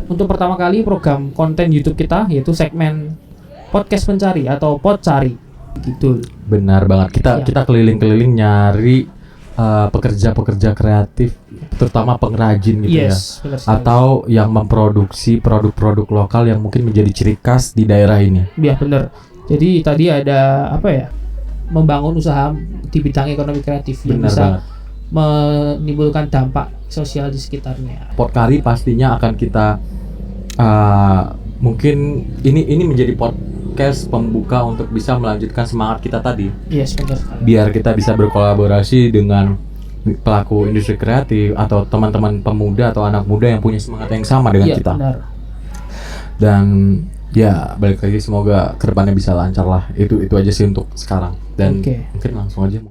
untuk pertama kali program konten YouTube kita, yaitu segmen podcast pencari atau Podcari gitu. Benar banget. Kita keliling-keliling nyari pekerja-pekerja kreatif, terutama pengrajin gitu ya, atau yang memproduksi produk-produk lokal yang mungkin menjadi ciri khas di daerah ini. Iya benar. Jadi tadi ada membangun usaha di bidang ekonomi kreatif yang bisa menimbulkan dampak sosial di sekitarnya. Podcari pastinya akan kita mungkin ini menjadi podcast pembuka untuk bisa melanjutkan semangat kita tadi. Yes, benar. Biar kita bisa berkolaborasi dengan pelaku industri kreatif atau teman-teman pemuda atau anak muda yang punya semangat yang sama dengan kita. Benar. Dan ya balik lagi, semoga kedepannya bisa lancar lah. Itu aja sih untuk sekarang. Dan mungkin langsung aja.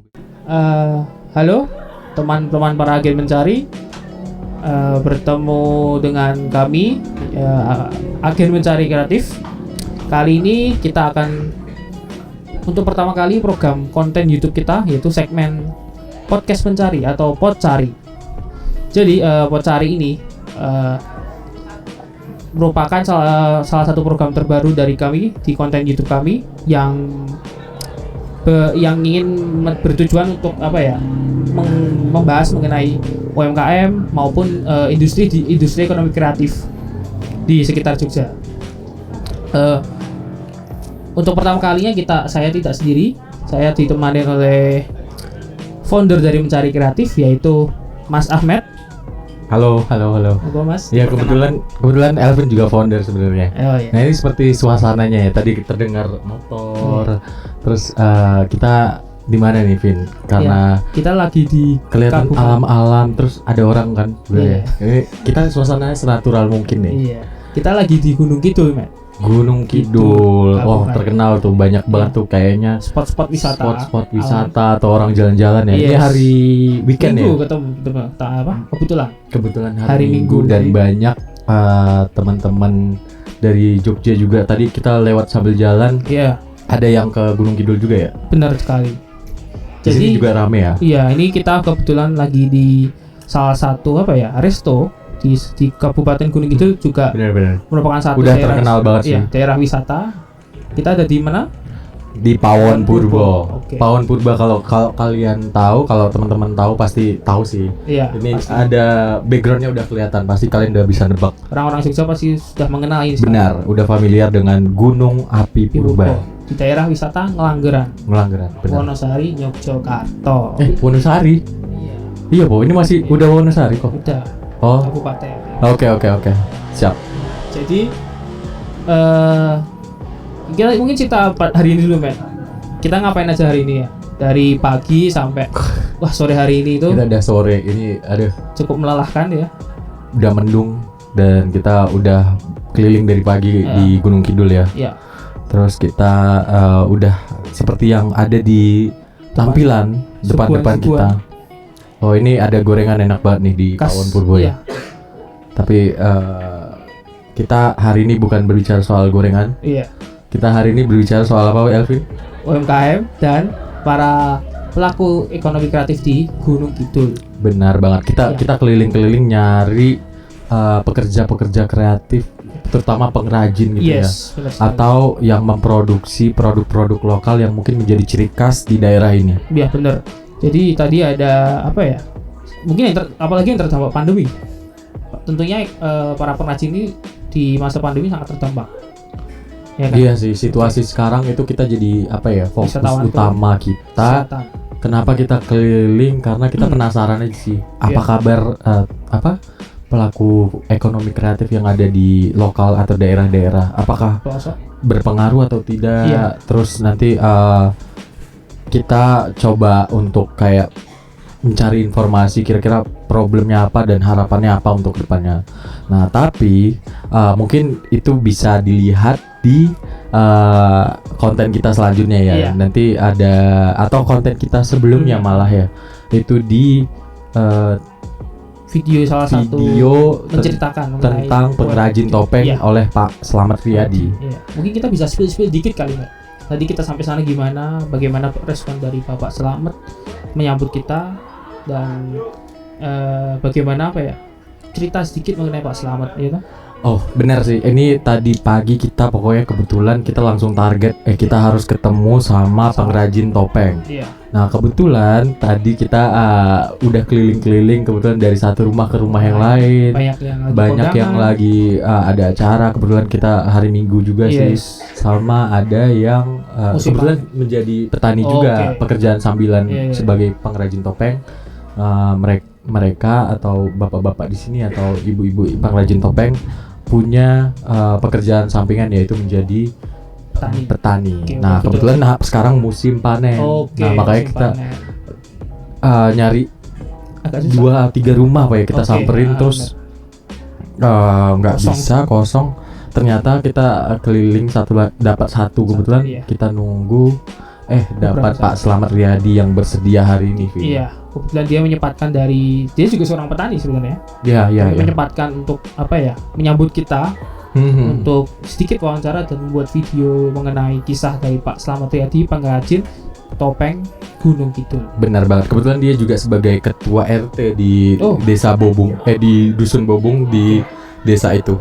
Halo teman-teman para agen mencari, bertemu dengan kami agen mencari kreatif. Kali ini kita akan untuk pertama kali program konten YouTube kita, yaitu segmen podcast pencari atau Podcari. Jadi Podcari ini merupakan salah satu program terbaru dari kami di konten YouTube kami yang ingin bertujuan untuk membahas mengenai UMKM maupun industri ekonomi kreatif di sekitar Jogja. Untuk pertama kalinya saya tidak sendiri, saya ditemani oleh founder dari Mencari Kreatif, yaitu Mas Ahmed. Halo. Halo Mas. Ya kebetulan Elvin juga founder sebenarnya. Oh, iya. Nah ini seperti suasananya ya. Tadi terdengar motor. Terus kita di mana nih, Vin? Karena kita lagi di kelihatan alam-alam, terus ada orang kan. Iya. Ini kita suasananya senatural mungkin nih. Iya. Kita lagi di Gunung Kidul, Mas. Gunung Kidul. Terkenal tuh, banyak banget tuh kayaknya spot-spot wisata atau orang jalan-jalan ya. Ini hari weekend Minggu, ya. Kebetulan hari Minggu dan banyak teman-teman dari Jogja juga. Tadi kita lewat sambil jalan. Iya. Ada yang ke Gunung Kidul juga ya? Benar sekali. Jadi juga rame ya? Iya, ini kita kebetulan lagi di salah satu resto di Kabupaten Gunung Kidul juga. Benar. Merupakan satu udah daerah, terkenal banget sih. Daerah wisata. Kita ada di mana? Di Pawon Purbo. Okay. Pawon Purbo, kalau kalian tahu, kalau teman-teman tahu pasti tahu sih. Iya. Ini pasti. ada backgroundnya udah kelihatan, pasti kalian udah bisa nebak. Orang-orang Jogja pasti sudah mengenal ini. Benar, udah familiar dengan Gunung Api Purba. Di daerah wisata Ngelanggeran, benar. Wonosari, Yogyakarta. Wonosari? Iya, Po. Ini masih udah Wonosari kok. Udah. Oh. Kabupaten. Oke. Siap. Jadi kita mungkin cerita hari ini dulu, men. Kita ngapain aja hari ini ya? Dari pagi sampai sore hari ini itu. Kita udah sore ini, cukup melelahkan ya. Udah mendung dan kita udah keliling dari pagi di Gunung Kidul ya. Iya. Terus kita udah seperti yang ada di tampilan depan kita. Oh, ini ada gorengan enak banget nih di Pawon Purbo ya. Tapi kita hari ini bukan berbicara soal gorengan. Iya. Kita hari ini berbicara soal apa, Elvin? UMKM dan para pelaku ekonomi kreatif di Gunung Kidul. Benar banget. Kita keliling-keliling nyari pekerja-pekerja kreatif, terutama pengrajin gitu ya. Atau yang memproduksi produk-produk lokal yang mungkin menjadi ciri khas di daerah ini. Iya, benar. Jadi tadi ada mungkin apalagi yang terdampak pandemi. Tentunya para pengrajin ini di masa pandemi sangat terdampak. Ya kan? Iya sih, situasi sekarang itu kita jadi fokus utama kita. Kenapa kita keliling? Karena kita penasaran aja sih. Apa kabar pelaku ekonomi kreatif yang ada di lokal atau daerah-daerah? Apakah berpengaruh atau tidak? Iya. Terus nanti kita coba untuk kayak mencari informasi kira-kira problemnya apa dan harapannya apa untuk depannya. Nah, tapi mungkin itu bisa dilihat di konten kita selanjutnya ya. Iya. Nanti ada, atau konten kita sebelumnya malah ya, itu di salah satu menceritakan tentang pengrajin topeng oleh Pak Slamet Riyadi. Iya. Mungkin kita bisa spill dikit kali, Mbak. Tadi kita sampai sana bagaimana respon dari Bapak Slamet menyambut kita, dan bagaimana cerita sedikit mengenai Pak Slamet, ya kan? Oh benar sih, ini tadi pagi kita pokoknya kebetulan kita langsung target kita harus ketemu sama pengrajin topeng. Iya. Nah kebetulan tadi kita udah keliling-keliling kebetulan dari satu rumah ke rumah yang lain. Banyak yang lagi Ada acara, kebetulan kita hari Minggu juga sih. Sama ada yang kebetulan menjadi petani juga, pekerjaan sambilan sebagai pengrajin topeng. Mereka atau bapak-bapak di sini atau ibu-ibu pengrajin topeng punya pekerjaan sampingan yaitu menjadi petani. Nah kebetulan sekarang musim panen. Nah makanya kita nyari 2-3 rumah Pak ya, kita samperin terus nggak bisa kosong. Ternyata kita keliling dapat satu kebetulan kita nunggu dapat Pak Slamet Riyadi yang bersedia hari ini. Iya, kebetulan dia menyempatkan dia juga seorang petani sebenarnya. Iya. Menyempatkan untuk menyambut kita untuk sedikit wawancara dan membuat video mengenai kisah dari Pak Slamet Riyadi, pengrajin topeng Gunung Kidul. Benar banget. Kebetulan dia juga sebagai ketua RT di desa Bobung, di dusun Bobung di desa itu.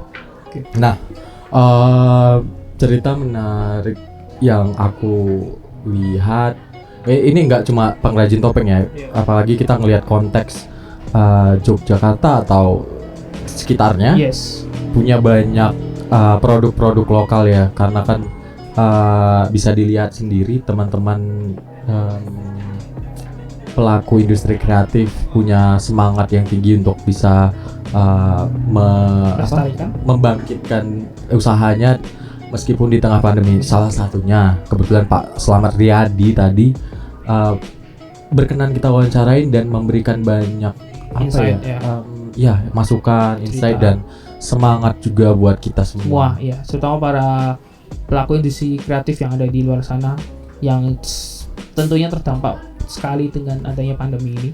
Nah, cerita menarik yang aku lihat ini nggak cuma pengrajin topeng ya, apalagi kita ngelihat konteks Yogyakarta atau sekitarnya punya banyak produk-produk lokal ya, karena kan bisa dilihat sendiri teman-teman pelaku industri kreatif punya semangat yang tinggi untuk bisa membangkitkan usahanya meskipun di tengah pandemi. Salah satunya kebetulan Pak Slamet Riyadi tadi berkenan kita wawancarain dan memberikan banyak insight, masukan, insight dan semangat juga buat kita semua. Ya, terutama para pelaku industri kreatif yang ada di luar sana yang tentunya terdampak sekali dengan adanya pandemi ini.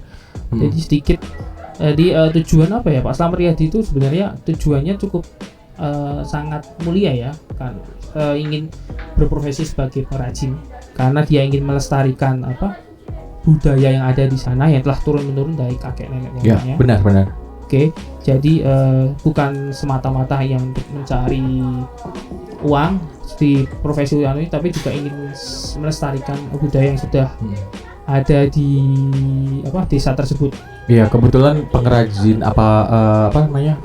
Jadi sedikit tujuan Pak Slamet Riyadi itu sebenarnya tujuannya cukup sangat mulia ya, kan ingin berprofesi sebagai pengrajin karena dia ingin melestarikan budaya yang ada di sana yang telah turun menurun dari kakek nenek moyangnya. Benar. Jadi bukan semata-mata yang untuk mencari uang di profesi ini, tapi juga ingin melestarikan budaya yang sudah ada di desa tersebut. Iya, kebetulan pengrajin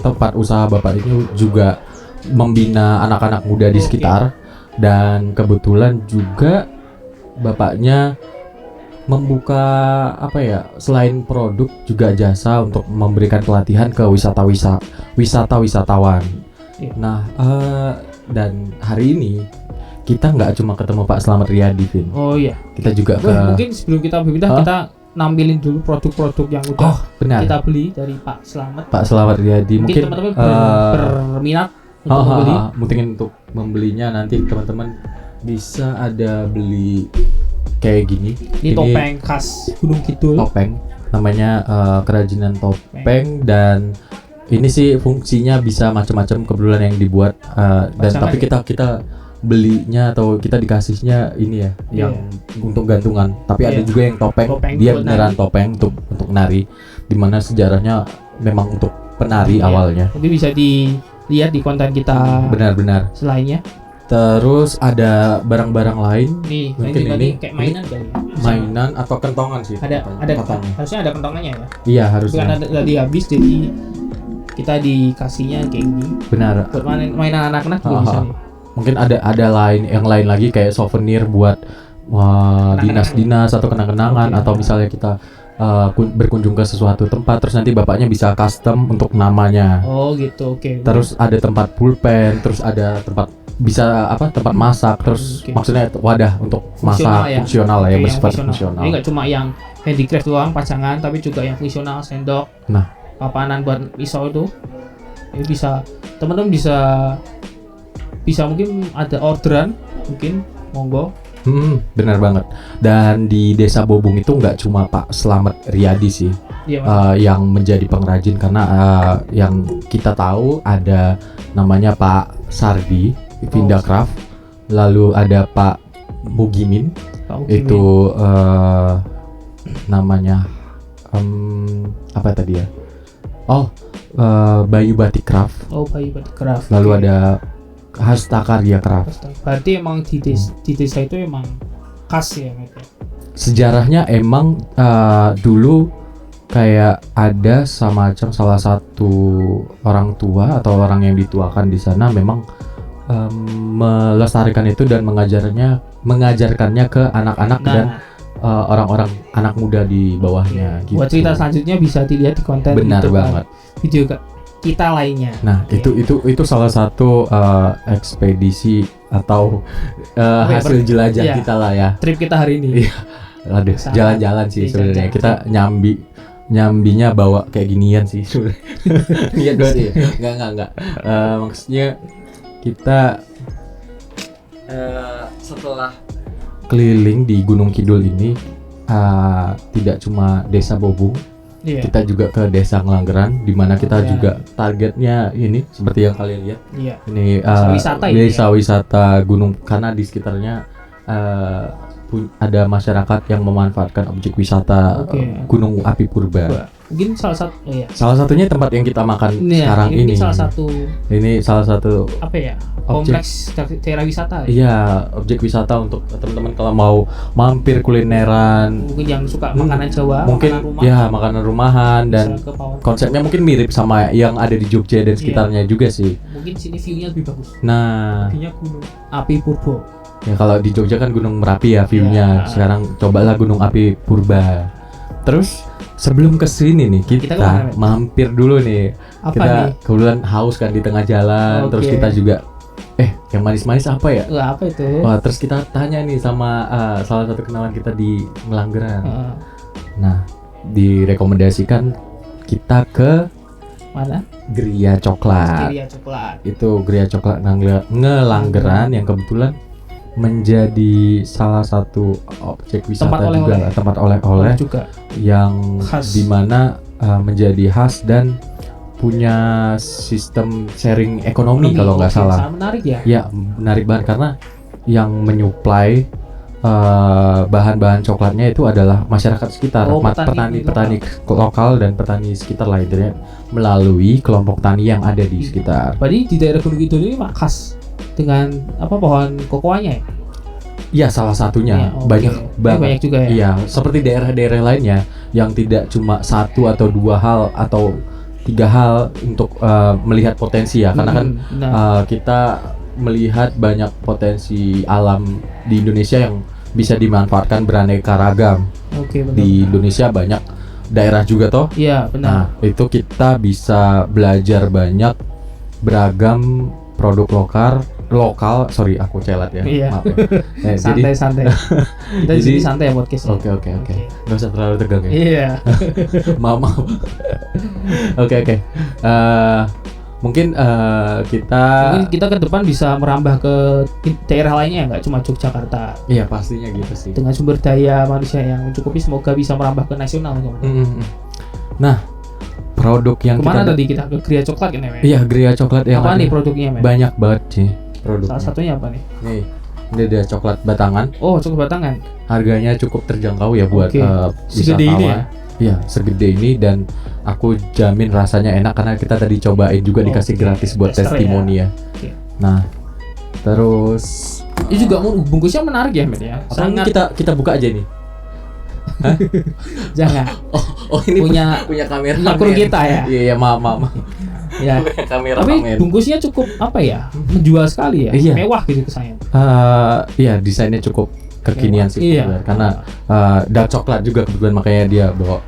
tempat usaha Bapak ini juga membina anak-anak muda di sekitar dan kebetulan juga Bapaknya membuka selain produk juga jasa untuk memberikan pelatihan ke wisatawan. Nah, dan hari ini kita nggak cuma ketemu Pak Slamet Riyadi, Vin. Kita juga mungkin sebelum kita berpindah kita nampilin dulu produk-produk yang udah kita beli dari Pak Slamet Riyadi. Mungkin teman-teman berminat untuk membeli. Mungkin untuk membelinya nanti teman-teman bisa ada beli kayak gini. Ini topeng khas Gunung Kidul. Topeng namanya kerajinan topeng dan ini sih fungsinya bisa macam-macam kebetulan yang dibuat dan tapi kita belinya atau kita dikasihnya ini ya yang untuk gantungan, tapi ada juga yang topeng dia beneran topeng untuk nari, dimana sejarahnya memang untuk penari awalnya. Jadi bisa dilihat di konten kita benar selainnya. Terus ada barang-barang lain nih, mungkin ini kayak mainan kali. Mainan atau kentongan sih. Ada harusnya ada kentongannya ya. Iya harusnya. Bukan tadi habis jadi kita dikasihnya kayak gini. Benar. Buat mainan anak-anak juga bisa nih. Mungkin ada yang lain lagi kayak souvenir buat dinas-dinas atau kenang-kenangan atau misalnya kita berkunjung ke sesuatu tempat terus nanti bapaknya bisa custom untuk namanya. Oh gitu, Terus ada tempat pulpen, terus ada tempat tempat masak, terus maksudnya wadah untuk masak fungsional ya, bersifat fungsional. Ini nggak cuma yang handicraft doang pajangan, tapi juga yang fungsional, sendok, papanan buat pisau itu. Ini bisa teman-teman bisa mungkin ada orderan, mungkin monggo. Benar banget. Dan di desa Bobung itu nggak cuma Pak Slamet Riyadi sih yang menjadi pengrajin, karena yang kita tahu ada namanya Pak Sardi Vindacraft, lalu ada Pak Mugimin. Itu namanya apa tadi ya? Bayu Batik Craft. Oh, Bayu Batik Craft. Lalu Oke. ada Hasta Karya Craft. Berarti emang di desa itu emang khas ya, Met, ya? Sejarahnya emang dulu kayak ada semacam salah satu orang tua atau orang yang dituakan di sana memang melestarikan itu dan mengajarkannya ke anak-anak dan orang-orang anak muda di bawahnya gitu. Buat cerita selanjutnya bisa dilihat di konten Benar YouTube, banget. video kita lainnya. Nah, itu salah satu ekspedisi atau hasil jelajah iya. kita lah ya. Trip kita hari ini. Iya. Aduh, Sangat. jalan-jalan sih Iya, sebenarnya. jalan-jalan. Kita nyambinya bawa kayak ginian sih sebenarnya. Iya dong sih. Enggak. Maksudnya kita setelah keliling di Gunung Kidul ini tidak cuma Desa Bobung, Iya. kita juga ke Desa Ngelanggeran di mana kita Iya. juga targetnya ini seperti yang kalian lihat. Iya. Ini Desa wisata ini desa wisata gunung karena di sekitarnya ada masyarakat yang memanfaatkan objek wisata Oke. Gunung Api Purba. Wah, mungkin salah satu ya. Salah satunya tempat yang kita makan sekarang ini ini. salah satu apa ya? Objek. Kompleks daerah wisata. Ya? Iya, objek wisata untuk teman-teman kalau mau mampir kulineran. Mungkin yang suka makanan Jawa, Mungkin makanan rumah. ya makanan rumahan dan bisa ke Pawon. konsepnya mungkin mirip sama yang ada di Jogja dan sekitarnya juga sih. Mungkin sini view-nya lebih bagus. Nah, View-nya Gunung Api Purba. ya kalau di Jogja kan Gunung Merapi ya view-nya. Ya. Sekarang cobalah Gunung Api Purba. Terus sebelum ke sini nih Kita kita kemana, Met? mampir dulu nih. Apa Kita nih? kebetulan haus kan di tengah jalan. Oke. Terus kita juga yang manis-manis apa ya? Wah, apa itu? Wah, terus kita tanya nih sama salah satu kenalan kita di Ngelanggeran. Heeh. Nah, direkomendasikan kita ke Mana? Geria Coklat. Geria Coklat. Itu Geria Coklat Ngelanggeran yang kebetulan menjadi salah satu objek wisata Tempat oleh-oleh. juga, tempat oleh-oleh juga. yang Khas. dimana menjadi khas dan punya sistem sharing ekonomi kalau nggak Oke, salah. sangat menarik ya. Ya, menarik banget karena yang menyuplai bahan-bahan coklatnya itu adalah masyarakat sekitar, Oh, petani petani lokal dan petani sekitar lah intinya melalui kelompok tani yang ada di sekitar. Berarti di daerah Gunung Kidul ini mah khas dengan apa pohon kokoanya ya? Iya, salah satunya. Iya, oke. Banyak banget. Banyak juga ya. Iya, seperti daerah-daerah lainnya yang tidak cuma satu atau dua hal atau tiga hal untuk melihat potensi ya, karena kan Nah, kita melihat banyak potensi alam di Indonesia yang bisa dimanfaatkan beraneka ragam. oke benar. Di Indonesia banyak daerah juga toh. Iya, benar. Nah, itu kita bisa belajar banyak beragam produk lokal. Sorry, aku celat ya. Iya. Maaf ya. Santai-santai. Kita di sini jadi- santai ya podcast. Oke. Nggak usah terlalu tegang ya. Iya. Maaf. Oke. Mungkin kita Mungkin kita ke depan bisa merambah ke daerah lainnya, nggak cuma Yogyakarta. iya pastinya gitu sih. Dengan sumber daya manusia yang mencukupi, semoga bisa merambah ke nasional. Nah, produk yang Kemana kita tadi kita ke Geria Coklat kan ya, Men? Iya, Geria Coklat yang Apa ada. nih produknya, Men? Banyak banget sih produknya. Salah satunya apa nih? Nih, ini ada coklat batangan. Oh, coklat batangan. Harganya cukup terjangkau ya buat Oke. Segede ini ya? Iya, segede ini dan aku jamin rasanya enak karena kita tadi cobain juga dikasih Oke, gratis buat tester testimoni ya. Oke. Nah, terus Ini juga bungkusnya menarik ya, Men ya. apa Sangat kita buka aja nih. jangan. Oh, ini Punya kamera. kru kita ya. Iya, maaf. Ya. Kamera Tapi men. bungkusnya cukup apa ya? Menjual sekali ya. Iya. Mewah gitu kesannya. Iya, desainnya cukup kekinian sih Iya. kebetulan. Karena dark coklat juga kebetulan makanya dia bawa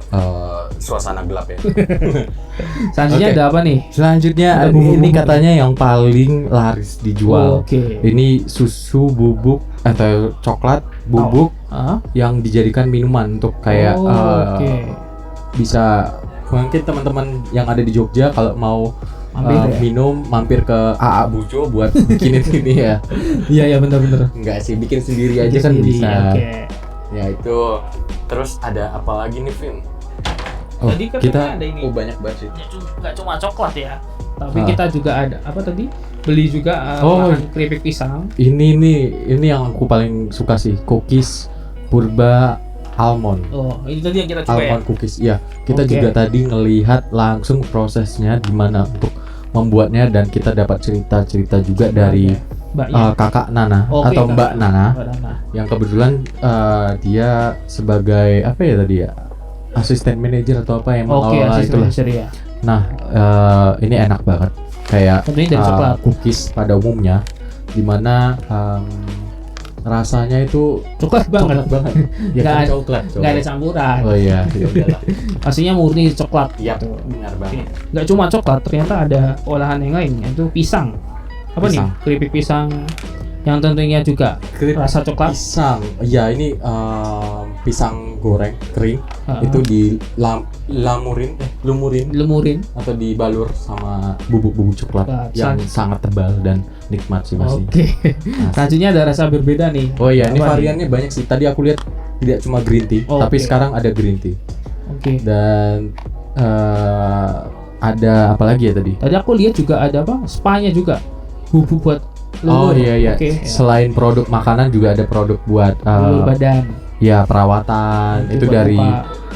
suasana gelap ya. Selanjutnya Oke. ada apa nih? Selanjutnya Ada bubuk-bubuk ini katanya yang paling laris dijual. Oke. Ini susu bubuk atau coklat bubuk Ah? yang dijadikan minuman untuk kayak Oke. bisa mungkin teman-teman yang ada di Jogja kalau mau Mampir ya? minum mampir ke AA Bujo buat bikinin ini ya. Iya benar-benar. Enggak sih, bikin sendiri aja kan Sendiri, bisa. Oke. Ya itu. Terus ada apa lagi nih, Vin? Oh, Tadi kan kita ada ini. banyak banget sih. Ya, nggak cuma coklat ya. Tapi Ah. kita juga ada apa tadi? Beli juga Oh. olahan keripik pisang. Ini yang aku paling suka sih, cookies Purba almond. Oh, ini tadi yang kita coba ya. Almond cookies. Iya, kita Oke. juga tadi ngelihat langsung prosesnya gimana untuk membuatnya dan kita dapat cerita-cerita juga dari Mbaknya. kakak Nana Oke, atau Kak. Mbak Nana Mbak Nana. yang kebetulan dia sebagai apa ya tadi ya, asisten manajer atau apa yang Oke, mengelola asisten itulah. manajer ya. Nah, ini enak banget kayak Tentunya dari coklat. cookies pada umumnya, dimana rasanya itu Coklat banget. coklat banget. Ya Nggak kan ada- coklat. Nggak ada campuran. Oh iya, ya udahlah. Aslinya murni coklat. Iya, benar banget. Nggak cuma coklat, ternyata ada olahan yang lain, yaitu pisang. Apa Pisang. nih? Keripik pisang yang tentunya juga Keripik rasa coklat. pisang. Iya, ini pisang goreng kering itu lumurin Lemurin. atau dibalur sama bubuk-bubuk coklat Coklat. yang sangat tebal dan nikmat sih masih. Oke. Selanjutnya ada rasa berbeda nih. Oh iya, ini Apa nih? variannya banyak sih. Tadi aku lihat tidak cuma green tea, Oh, tapi oke. sekarang ada green tea Oke. dan ada apa lagi ya tadi? Tadi aku lihat juga ada apa? Spanya juga. Bubuk buat Oh lulur. iya iya. Oke. Ya. Selain produk makanan juga ada produk buat Lulur badan. ya perawatan. Itu buat dari apa?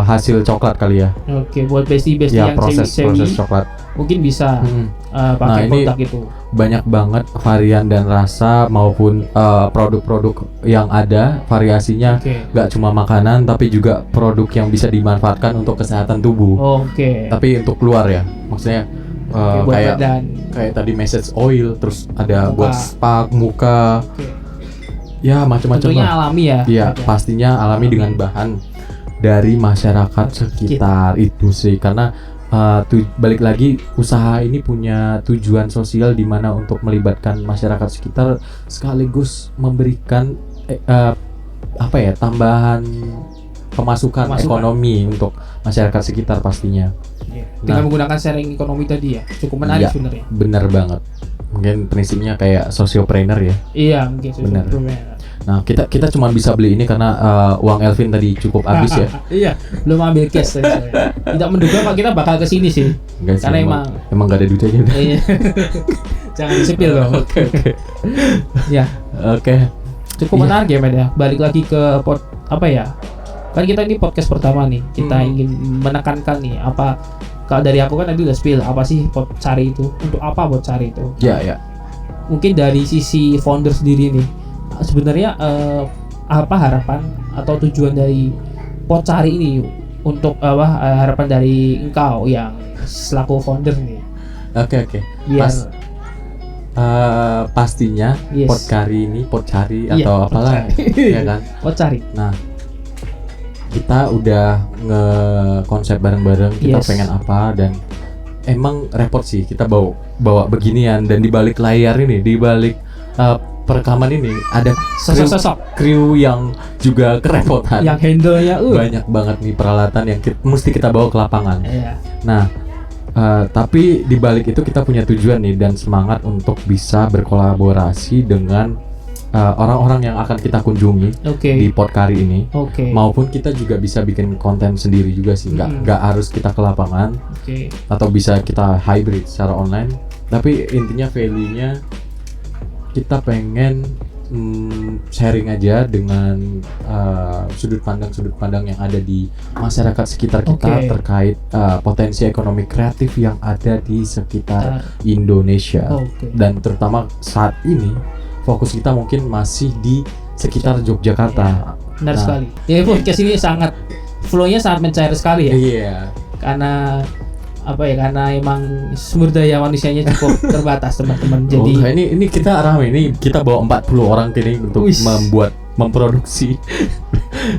hasil coklat kali ya. Oke, buat besti-besti Ya yang proses sewi-sewi coklat. mungkin bisa Hmm. pakai Nah, ini- produk itu. Banyak banget varian dan rasa maupun produk-produk yang ada variasinya. Oke. Nggak cuma makanan tapi juga produk yang bisa dimanfaatkan untuk kesehatan tubuh. Oke. Tapi untuk luar ya, maksudnya Oke, buat kayak badan. kayak tadi message oil, terus ada Muka. buat spa, muka, Oke. ya macam-macam Tentunya lah. alami ya. Iya, Ada. pastinya alami dengan bahan dari masyarakat sekitar itu sih, karena balik lagi usaha ini punya tujuan sosial di mana untuk melibatkan masyarakat sekitar sekaligus memberikan apa ya, tambahan pemasukan ekonomi untuk masyarakat sekitar pastinya. Iya. Dengan Nah. menggunakan sharing ekonomi tadi ya. Cukup menarik Iya. sebenarnya. Bener banget. Mungkin prinsipnya kayak sociopreneur ya. Iya, mungkin Benar. sebenarnya. Nah, kita cuma bisa beli ini karena uang Elvin tadi cukup habis ya. Iya, belum ambil cash tadi saya. Tidak menduga Pak kita bakal ke sini sih. Enggak sih, Karena emang gak ada duitnya udah. Iya. Jangan disepil loh. Oke. Ya, Oke. cukup Iya. menarik ya, Med ya. Balik lagi ke apa ya? Kan kita ini podcast pertama nih. Kita ingin menekankan nih apa, kalau dari aku kan tadi udah spill apa sih pot cari itu, untuk apa pot cari itu. Ya, ya. Mungkin dari sisi founder sendiri nih, sebenarnya apa harapan atau tujuan dari pot cari ini untuk harapan dari engkau yang selaku founder nih, Oke. biar Pastinya Yes. pot cari Iya, atau pot apalah cari. ya kan. pot cari. Nah, kita udah nge-konsep bareng-bareng kita Yes. pengen apa, dan emang repot sih kita bawa beginian, dan di balik layar ini, di balik perekaman ini ada Sosok-sosok kru yang juga kerepotan. yang handle-nya Banyak banget nih peralatan yang mesti kita bawa ke lapangan. Iya. Nah, tapi di balik itu kita punya tujuan nih dan semangat untuk bisa berkolaborasi dengan orang-orang yang akan kita kunjungi Oke. di Potkari ini. Oke. Maupun kita juga bisa bikin konten sendiri juga sih, nggak harus kita ke lapangan, Oke. atau bisa kita hybrid secara online. Tapi intinya value-nya kita pengen sharing aja dengan sudut pandang yang ada di masyarakat sekitar kita Oke. terkait potensi ekonomi kreatif yang ada di sekitar Indonesia. Oke. Dan terutama saat ini fokus kita mungkin masih di sekitar Yogyakarta. Benar Nah. sekali. Ya podcast ini sangat flow-nya sangat mencair sekali ya. Iya. Karena karena emang sumber daya manusianya cukup terbatas, teman-teman. Jadi ini kita rame, ini kita bawa 40 orang kini untuk Wis. memproduksi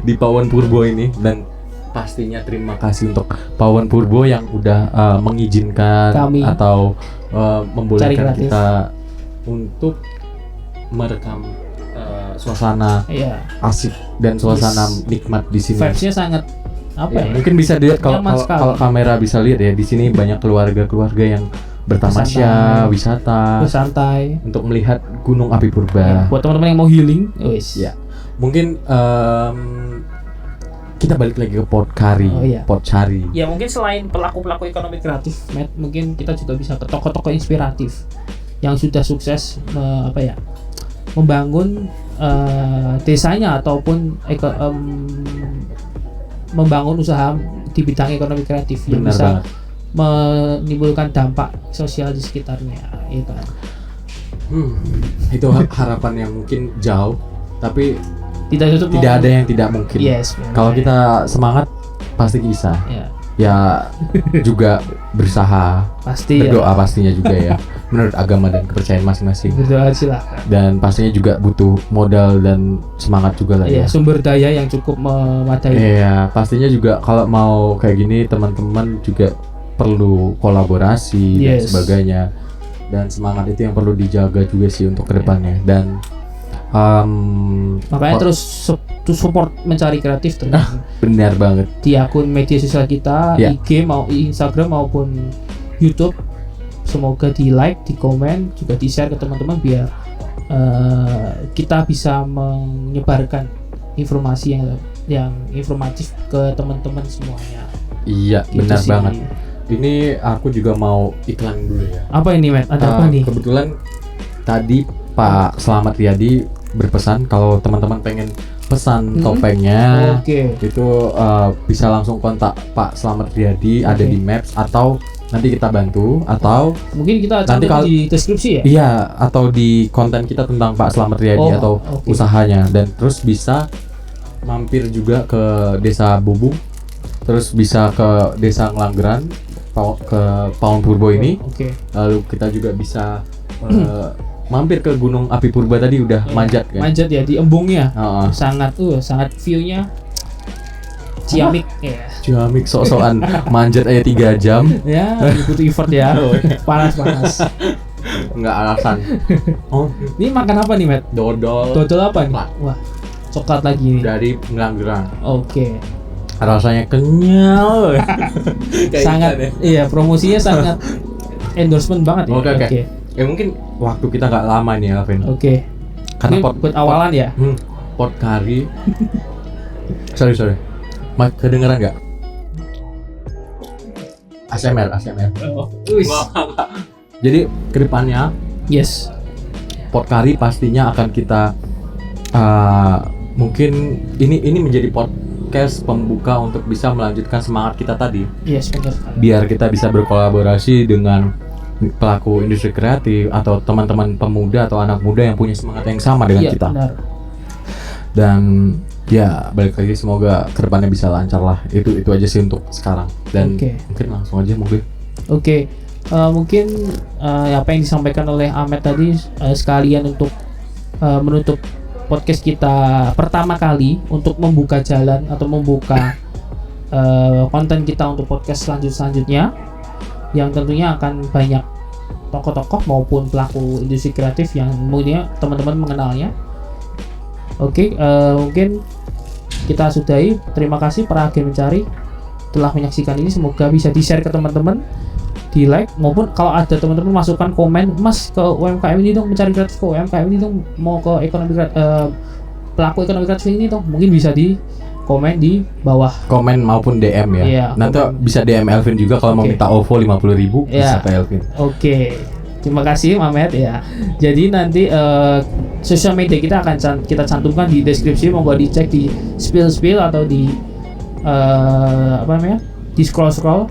di Pawon Purbo ini, dan pastinya terima kasih untuk Pawon Purbo yang udah mengizinkan Kami atau Cari membolehkan Kreatif. kita untuk merekam suasana iya, asik dan suasana Yes. nikmat di sini. vibes-nya sangat Ya, mungkin bisa dilihat kalau Nyaman sekali. kalau kamera bisa lihat ya, di sini banyak keluarga-keluarga yang bertamasya, wisata santai. untuk melihat Gunung Api Ya, Purba. buat teman-teman yang mau healing, wis. Ya. Mungkin kita balik lagi ke Potkari, Oh, iya. Potcari. Ya mungkin selain pelaku-pelaku ekonomi kreatif, Matt, mungkin kita juga bisa ke tokoh-tokoh inspiratif yang sudah sukses membangun desanya ataupun membangun usaha di bidang ekonomi kreatif yang Benar bisa banget. menimbulkan dampak sosial di sekitarnya, ya kan? Itu harapan yang mungkin jauh, tapi Tidak tutup tidak ada yang tidak mungkin. Yes. Kalau kita semangat pasti bisa. Ya, Ya juga berusaha, pasti berdoa pastinya juga ya. Menurut agama dan kepercayaan masing-masing. berdoa silahkan. Dan pastinya juga butuh modal dan semangat juga lah Iya, ya. sumber daya yang cukup memadai. Iya, pastinya juga kalau mau kayak gini teman-teman juga perlu kolaborasi dan Yes. sebagainya. Dan semangat itu yang perlu dijaga juga sih untuk kedepannya. Dan Makanya terus support mencari kreatif terus benar banget. di akun media sosial kita, Ya. IG Instagram maupun YouTube. Semoga di like, di komen, juga di share ke teman-teman biar kita bisa menyebarkan informasi yang informatif ke teman-teman semuanya. Iya, Gitu benar sih. banget. Ini aku juga mau iklan dulu ya. Apa ini, Matt? Ada apa nih? Kebetulan tadi Pak Slamet Riyadi berpesan kalau teman-teman pengen pesan topengnya Oke. itu bisa langsung kontak Pak Slamet Riyadi, ada Oke. di Maps, atau nanti kita bantu, atau Mungkin kita Nanti cantum kalau- di deskripsi ya. iya, atau di konten kita tentang Pak Slamet Riyadi Oh, atau oke. usahanya. Dan terus bisa mampir juga ke Desa Bubung, terus bisa ke Desa Ngelanggeran, ke Paun Purbo ini. Oke. Lalu kita juga bisa mampir ke Gunung Api Purba tadi, udah manjat kan. Manjat ya di embungnya. Heeh. Sangat view-nya ciamik ya. Ciamik sok-sokan manjat aja 3 jam. Ya, butuh effort ya. Panas. Enggak alasan. Oh, Ini makan apa nih, Matt? dodol Dodol apa nih? Coklat. Wah, coklat lagi nih. dari Ngelanggeran. Oke. Rasanya kenyal. Sangat iya, promosinya sangat endorsement banget ya. Oke. Ya mungkin waktu kita nggak lama nih Alvin. Oke. Karena Ini buat awalan ya. pot kari. sorry. Kedengeran nggak? ASMR. Jadi kedepannya Yes. pot kari pastinya akan kita mungkin ini menjadi podcast pembuka untuk bisa melanjutkan semangat kita tadi, Yes, benar. biar kita bisa berkolaborasi dengan pelaku industri kreatif atau teman-teman pemuda atau anak muda yang punya semangat yang sama dengan Iya, kita. benar. Dan ya balik lagi, semoga kedepannya bisa lancar lah. Itu aja sih untuk sekarang. Dan Oke. mungkin langsung aja mungkin. Oke. Mungkin apa yang disampaikan oleh Ahmed tadi sekalian untuk menutup podcast kita pertama kali untuk membuka jalan atau membuka konten kita untuk podcast selanjutnya yang tentunya akan banyak tokoh-tokoh maupun pelaku industri kreatif yang mungkin teman-teman mengenalnya. Oke, mungkin kita sudahi. Terima kasih para agen mencari telah menyaksikan ini. Semoga bisa di-share ke teman-teman, di like, maupun kalau ada teman-teman masukkan komen, Mas ke UMKM ini dong, mencari kreatif ke UMKM ini dong, mau ke pelaku ekonomi kreatif ini dong, mungkin bisa di komen di bawah. Komen maupun DM ya. Iya, Nanti komen. bisa DM Elvin juga kalau mau Oke. minta OVO 50.000 Iya. bisa ke Elvin. Oke, terima kasih Mamet ya. Jadi nanti sosial media kita akan kita cantumkan di deskripsi, monggo dicek di spill atau di di scroll.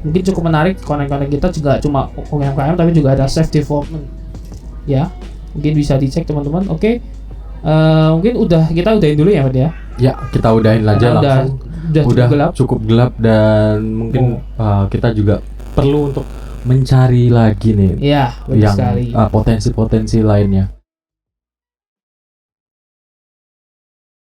Mungkin cukup menarik konten-konten kita, juga cuma UMKM tapi juga ada self development ya, mungkin bisa dicek teman-teman. Oke, mungkin kita udahin dulu ya Mamet ya. Ya, kita udahin aja Karena langsung. udah cukup gelap dan mungkin kita juga perlu untuk mencari lagi nih ya, benar yang sekali. potensi-potensi lainnya.